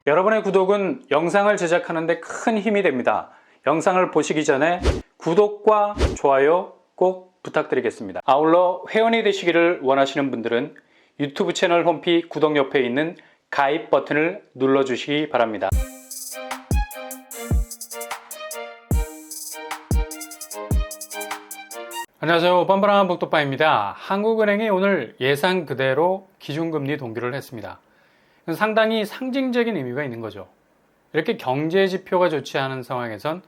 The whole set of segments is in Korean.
여러분의 구독은 영상을 제작하는 데 큰 힘이 됩니다. 영상을 보시기 전에 구독과 좋아요 꼭 부탁드리겠습니다. 아울러 회원이 되시기를 원하시는 분들은 유튜브 채널 홈피 구독 옆에 있는 가입 버튼을 눌러주시기 바랍니다. 안녕하세요. 뻔뻔한 복도빠입니다. 한국은행이 오늘 예상 그대로 기준금리 동결을 했습니다. 상당히 상징적인 의미가 있는 거죠. 이렇게 경제 지표가 좋지 않은 상황에선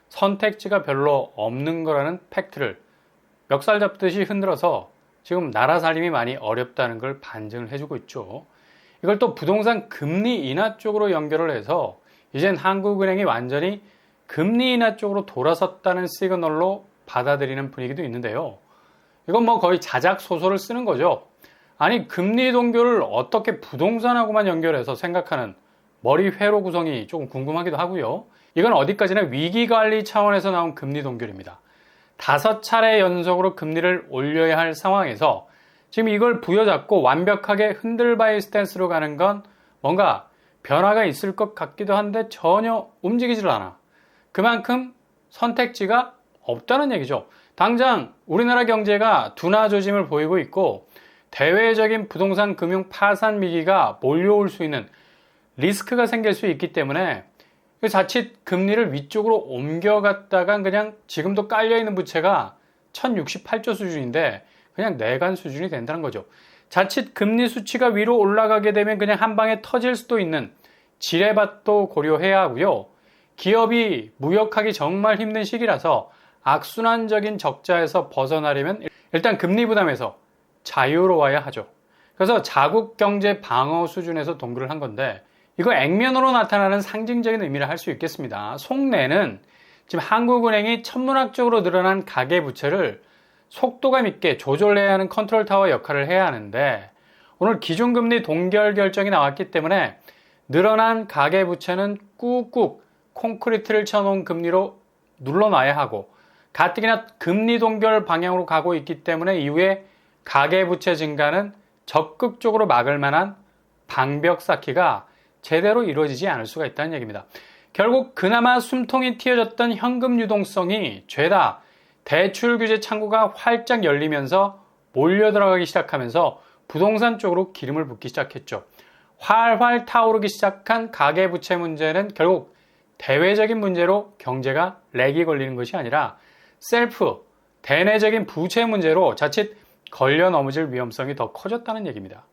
선택지가 별로 없는 거라는 팩트를 멱살 잡듯이 흔들어서 지금 나라 살림이 많이 어렵다는 걸 반증을 해주고 있죠. 이걸 또 부동산 금리 인하 쪽으로 연결을 해서 이젠 한국은행이 완전히 금리 인하 쪽으로 돌아섰다는 시그널로 받아들이는 분위기도 있는데요. 이건 뭐 거의 자작 소설을 쓰는 거죠. 아니, 금리 동결을 어떻게 부동산하고만 연결해서 생각하는 머리 회로 구성이 조금 궁금하기도 하고요. 이건 어디까지나 위기관리 차원에서 나온 금리 동결입니다. 5차례 연속으로 금리를 올려야 할 상황에서 지금 이걸 부여잡고 완벽하게 흔들바이 스탠스로 가는 건 뭔가 변화가 있을 것 같기도 한데 전혀 움직이질 않아. 그만큼 선택지가 없다는 얘기죠. 당장 우리나라 경제가 둔화 조짐을 보이고 있고 대외적인 부동산 금융 파산 위기가 몰려올 수 있는 리스크가 생길 수 있기 때문에 자칫 금리를 위쪽으로 옮겨갔다간 그냥 지금도 깔려있는 부채가 1068조 수준인데 그냥 내간 수준이 된다는 거죠. 자칫 금리 수치가 위로 올라가게 되면 그냥 한 방에 터질 수도 있는 지뢰밭도 고려해야 하고요. 기업이 무역하기 정말 힘든 시기라서 악순환적인 적자에서 벗어나려면 일단 금리 부담에서 자유로워야 하죠. 그래서 자국 경제 방어 수준에서 동결을 한 건데 이거 액면으로 나타나는 상징적인 의미를 할 수 있겠습니다. 속내는 지금 한국은행이 천문학적으로 늘어난 가계부채를 속도감 있게 조절해야 하는 컨트롤타워 역할을 해야 하는데 오늘 기준금리 동결 결정이 나왔기 때문에 늘어난 가계부채는 꾹꾹 콘크리트를 쳐놓은 금리로 눌러놔야 하고 가뜩이나 금리 동결 방향으로 가고 있기 때문에 이후에 가계부채 증가는 적극적으로 막을 만한 방벽 쌓기가 제대로 이루어지지 않을 수가 있다는 얘기입니다. 결국 그나마 숨통이 틔어졌던 현금 유동성이 죄다 대출 규제 창구가 활짝 열리면서 몰려 들어가기 시작하면서 부동산 쪽으로 기름을 붓기 시작했죠. 활활 타오르기 시작한 가계부채 문제는 결국 대외적인 문제로 경제가 렉이 걸리는 것이 아니라 셀프, 대내적인 부채 문제로 자칫 걸려 넘어질 위험성이 더 커졌다는 얘기입니다.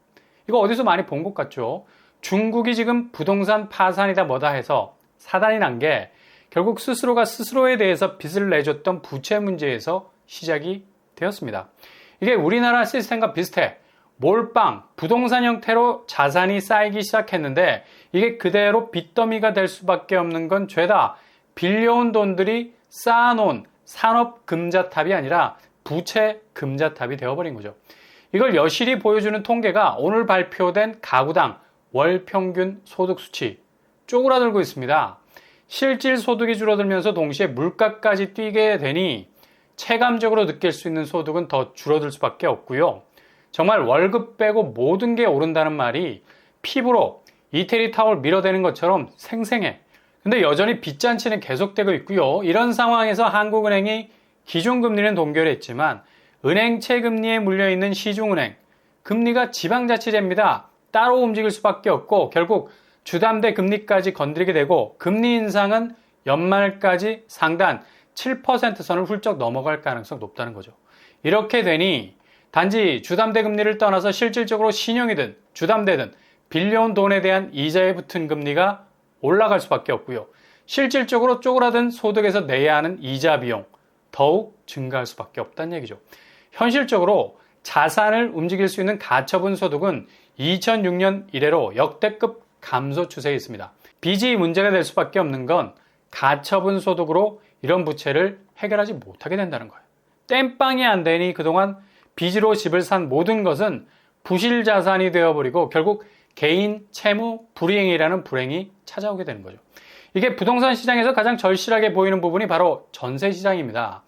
이거 어디서 많이 본 것 같죠? 중국이 지금 부동산 파산이다 뭐다 해서 사단이 난 게 결국 스스로가 스스로에 대해서 빚을 내줬던 부채 문제에서 시작이 되었습니다. 이게 우리나라 시스템과 비슷해. 몰빵, 부동산 형태로 자산이 쌓이기 시작했는데 이게 그대로 빚더미가 될 수밖에 없는 건 죄다 빌려온 돈들이 쌓아놓은 산업 금자탑이 아니라 부채 금자탑이 되어버린 거죠. 이걸 여실히 보여주는 통계가 오늘 발표된 가구당 월 평균 소득 수치 쪼그라들고 있습니다. 실질 소득이 줄어들면서 동시에 물가까지 뛰게 되니 체감적으로 느낄 수 있는 소득은 더 줄어들 수밖에 없고요. 정말 월급 빼고 모든 게 오른다는 말이 피부로 이태리 타월 밀어대는 것처럼 생생해. 근데 여전히 빚잔치는 계속되고 있고요. 이런 상황에서 한국은행이 기준금리는 동결했지만 은행채 금리에 물려있는 시중은행, 금리가 지방자치제입니다. 따로 움직일 수밖에 없고 결국 주담대 금리까지 건드리게 되고 금리 인상은 연말까지 상단 7% 선을 훌쩍 넘어갈 가능성이 높다는 거죠. 이렇게 되니 단지 주담대 금리를 떠나서 실질적으로 신용이든 주담대든 빌려온 돈에 대한 이자에 붙은 금리가 올라갈 수밖에 없고요. 실질적으로 쪼그라든 소득에서 내야 하는 이자 비용 더욱 증가할 수밖에 없다는 얘기죠. 현실적으로 자산을 움직일 수 있는 가처분 소득은 2006년 이래로 역대급 감소 추세에 있습니다. 빚이 문제가 될 수밖에 없는 건 가처분 소득으로 이런 부채를 해결하지 못하게 된다는 거예요. 땜빵이 안 되니 그동안 빚으로 집을 산 모든 것은 부실 자산이 되어버리고 결국 개인 채무 불이행이라는 불행이 찾아오게 되는 거죠. 이게 부동산 시장에서 가장 절실하게 보이는 부분이 바로 전세 시장입니다.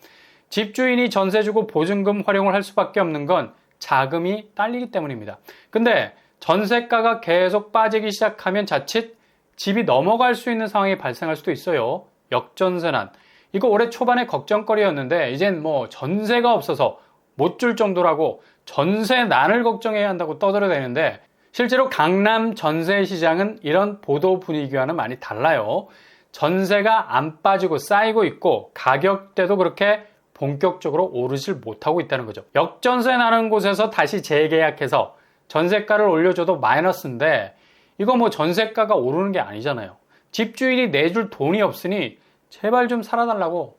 집주인이 전세 주고 보증금 활용을 할 수밖에 없는 건 자금이 딸리기 때문입니다. 근데 전세가가 계속 빠지기 시작하면 자칫 집이 넘어갈 수 있는 상황이 발생할 수도 있어요. 역전세난. 이거 올해 초반에 걱정거리였는데 이젠 뭐 전세가 없어서 못 줄 정도라고 전세난을 걱정해야 한다고 떠들어대는데 실제로 강남 전세 시장은 이런 보도 분위기와는 많이 달라요. 전세가 안 빠지고 쌓이고 있고 가격대도 그렇게 본격적으로 오르질 못하고 있다는 거죠. 역전세 나는 곳에서 다시 재계약해서 전세가를 올려줘도 마이너스인데 이거 뭐 전세가가 오르는 게 아니잖아요. 집주인이 내줄 돈이 없으니 제발 좀 살아달라고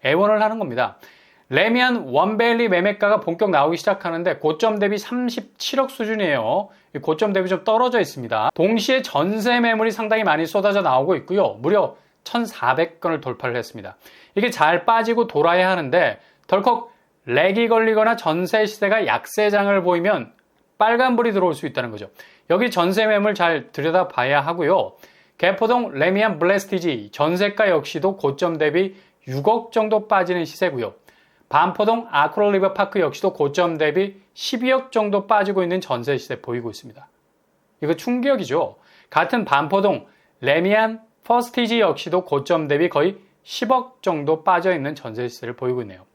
애원을 하는 겁니다. 레미안 원베일리 매매가가 본격 나오기 시작하는데 고점 대비 37억 수준이에요. 고점 대비 좀 떨어져 있습니다. 동시에 전세 매물이 상당히 많이 쏟아져 나오고 있고요. 무려 1,400건을 돌파를 했습니다. 이게 잘 빠지고 돌아야 하는데 덜컥 렉이 걸리거나 전세 시세가 약세장을 보이면 빨간불이 들어올 수 있다는 거죠. 여기 전세 매물 잘 들여다봐야 하고요. 개포동 레미안 블레스티지 전세가 역시도 고점 대비 6억 정도 빠지는 시세고요. 반포동 아크롤 리버파크 역시도 고점 대비 12억 정도 빠지고 있는 전세 시세 보이고 있습니다. 이거 충격이죠. 같은 반포동 레미안 퍼스티지 역시도 고점 대비 거의 10억 정도 빠져 있는 전세 시세를 보이고 있네요.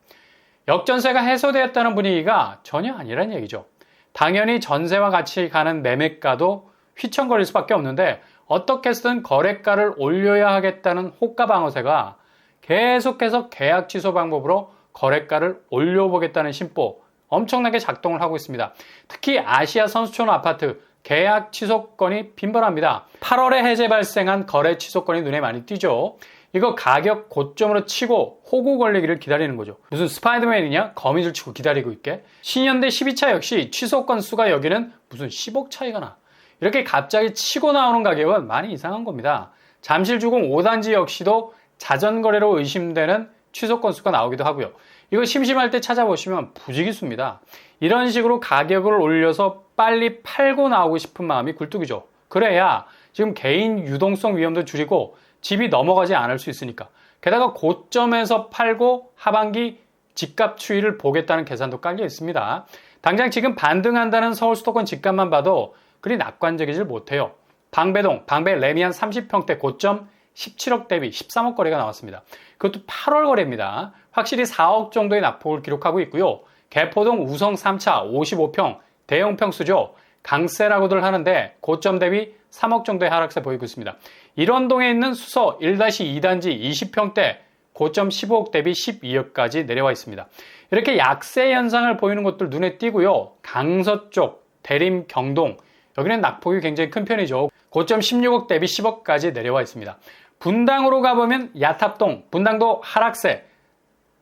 역전세가 해소되었다는 분위기가 전혀 아니란 얘기죠. 당연히 전세와 같이 가는 매매가도 휘청거릴 수밖에 없는데 어떻게 해서든 거래가를 올려야 하겠다는 호가 방어세가 계속해서 계약 취소 방법으로 거래가를 올려보겠다는 심보 엄청나게 작동을 하고 있습니다. 특히 아시아 선수촌 아파트 계약 취소건이 빈번합니다. 8월에 해제 발생한 거래 취소건이 눈에 많이 띄죠. 이거 가격 고점으로 치고 호구 걸리기를 기다리는 거죠. 무슨 스파이더맨이냐? 거미줄 치고 기다리고 있게. 신현대 12차 역시 취소건 수가 여기는 무슨 10억 차이가 나. 이렇게 갑자기 치고 나오는 가격은 많이 이상한 겁니다. 잠실주공 5단지 역시도 자전거래로 의심되는 취소 건수가 나오기도 하고요. 이거 심심할 때 찾아보시면 부지기수입니다. 이런 식으로 가격을 올려서 빨리 팔고 나오고 싶은 마음이 굴뚝이죠. 그래야 지금 개인 유동성 위험도 줄이고 집이 넘어가지 않을 수 있으니까. 게다가 고점에서 팔고 하반기 집값 추이를 보겠다는 계산도 깔려 있습니다. 당장 지금 반등한다는 서울 수도권 집값만 봐도 그리 낙관적이질 못해요. 방배동, 방배 레미안 30평대 고점 17억 대비 13억 거래가 나왔습니다. 그것도 8월 거래입니다. 확실히 4억 정도의 낙폭을 기록하고 있고요. 개포동 우성 3차 55평 대형 평수죠. 강세라고들 하는데 고점 대비 3억 정도의 하락세 보이고 있습니다. 일원동에 있는 수서 1-2단지 20평대 고점 15억 대비 12억까지 내려와 있습니다. 이렇게 약세 현상을 보이는 곳들 눈에 띄고요. 강서쪽, 대림, 경동 여기는 낙폭이 굉장히 큰 편이죠. 고점 16억 대비 10억까지 내려와 있습니다. 분당으로 가보면 야탑동, 분당도 하락세,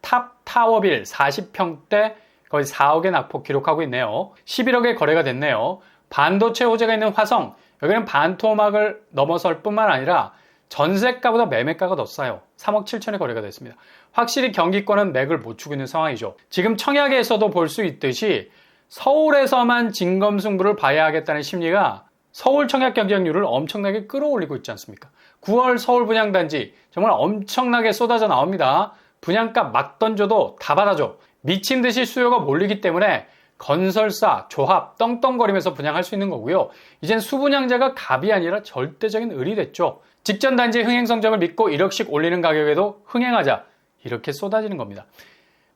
탑타워빌 40평대 거의 4억의 낙폭 기록하고 있네요. 11억의 거래가 됐네요. 반도체 호재가 있는 화성, 여기는 반토막을 넘어설 뿐만 아니라 전세가보다 매매가가 더 싸요. 3억 7천의 거래가 됐습니다. 확실히 경기권은 맥을 못 추고 있는 상황이죠. 지금 청약에서도 볼 수 있듯이 서울에서만 진검승부를 봐야 하겠다는 심리가 서울 청약 경쟁률을 엄청나게 끌어올리고 있지 않습니까? 9월 서울 분양단지 정말 엄청나게 쏟아져 나옵니다. 분양가 막 던져도 다 받아줘. 미친 듯이 수요가 몰리기 때문에 건설사, 조합 떵떵거리면서 분양할 수 있는 거고요. 이젠 수분양자가 갑이 아니라 절대적인 을이 됐죠. 직전 단지 흥행 성적을 믿고 1억씩 올리는 가격에도 흥행하자 이렇게 쏟아지는 겁니다.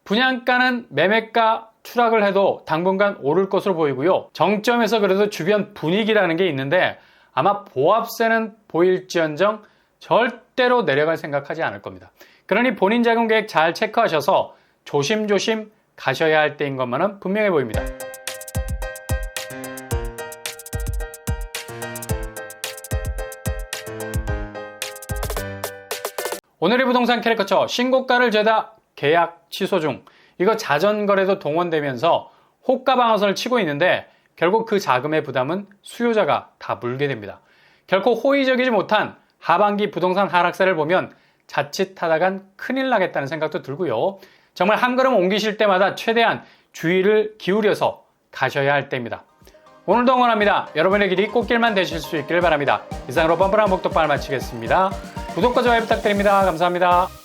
분양가는 매매가 추락을 해도 당분간 오를 것으로 보이고요. 정점에서 그래도 주변 분위기라는 게 있는데 아마 보합세는 보일지언정 절대로 내려갈 생각하지 않을 겁니다. 그러니 본인 자금 계획 잘 체크하셔서 조심조심 가셔야 할 때인 것만은 분명해 보입니다. 오늘의 부동산 캐릭터처 신고가를 죄다 계약 취소 중. 이거 자전거래도 동원되면서 호가 방어선을 치고 있는데 결국 그 자금의 부담은 수요자가 다 물게 됩니다. 결코 호의적이지 못한 하반기 부동산 하락세를 보면 자칫하다간 큰일 나겠다는 생각도 들고요. 정말 한 걸음 옮기실 때마다 최대한 주의를 기울여서 가셔야 할 때입니다. 오늘도 응원합니다. 여러분의 길이 꽃길만 되실 수 있기를 바랍니다. 이상으로 뻔뻔한 목독방을 마치겠습니다. 구독과 좋아요 부탁드립니다. 감사합니다.